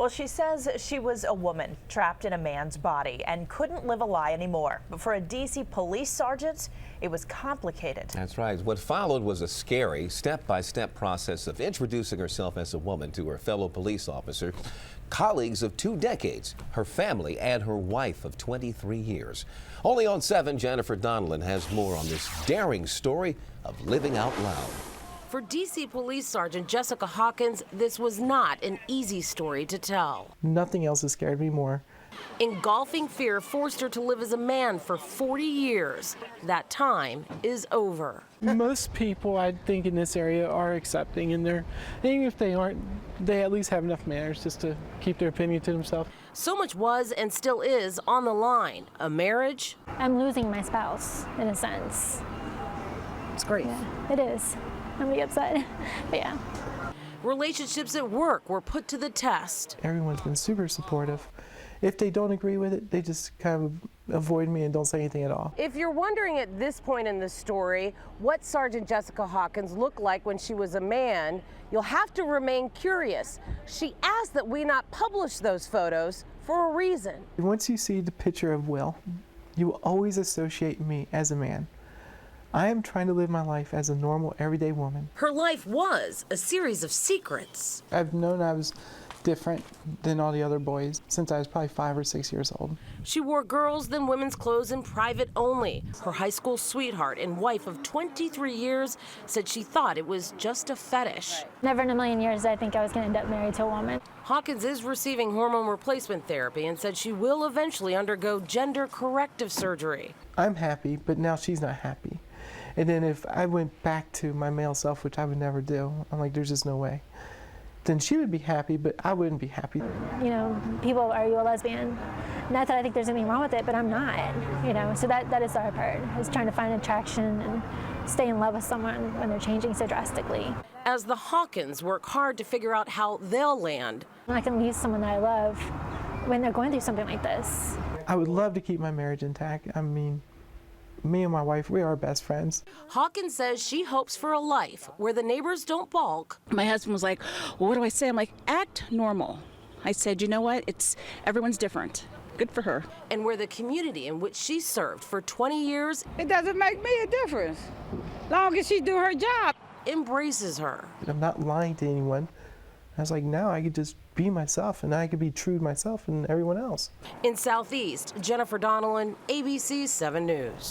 Well, she says she was a woman trapped in a man's body and couldn't live a lie anymore. But for a D.C. police sergeant, it was complicated. That's right. What followed was a scary step-by-step process of introducing herself as a woman to her fellow police officer, colleagues of 2 decades, her family, and her wife of 23 years. Only on 7, Jennifer Donelon has more on this daring story of living out loud. For D.C. Police Sergeant Jessica Hawkins, this was not an easy story to tell. Nothing else has scared me more. Engulfing fear forced her to live as a man for 40 years. That time is over. Most people, I think, in this area are accepting, and even if they aren't, they at least have enough manners just to keep their opinion to themselves. So much was and still is on the line. A marriage. I'm losing my spouse, in a sense. It's grief. Yeah, it is. I'm gonna be upset, but yeah. Relationships at work were put to the test. Everyone's been super supportive. If they don't agree with it, they just kind of avoid me and don't say anything at all. If you're wondering at this point in the story what Sergeant Jessica Hawkins looked like when she was a man, you'll have to remain curious. She asked that we not publish those photos for a reason. Once you see the picture of Will, you will always associate me as a man. I am trying to live my life as a normal, everyday woman. Her life was a series of secrets. I've known I was different than all the other boys since I was probably 5 or 6 years old. She wore girls' then women's clothes in private only. Her high school sweetheart and wife of 23 years said she thought it was just a fetish. Never in a million years did I think I was going to end up married to a woman. Hawkins is receiving hormone replacement therapy and said she will eventually undergo gender corrective surgery. I'm happy, but now she's not happy. And then if I went back to my male self, which I would never do, I'm like, there's just no way. Then she would be happy, but I wouldn't be happy. You know, people, are you a lesbian? Not that I think there's anything wrong with it, but I'm not, you know, so that is our part, is trying to find attraction and stay in love with someone when they're changing so drastically. As the Hawkins work hard to figure out how they'll land. I can lose someone that I love when they're going through something like this. I would love to keep my marriage intact. I mean, me and my wife, we are best friends. Hawkins says she hopes for a life where the neighbors don't balk. My husband was like, well, what do I say? I'm like, act normal. I said, you know what? Everyone's different. Good for her. And where the community in which she served for 20 years, it doesn't make me a difference, long as she do her job. Embraces her. I'm not lying to anyone. I was like, now I could just be myself, and I could be true to myself and everyone else. In Southeast, Jennifer Donelon, ABC 7 News.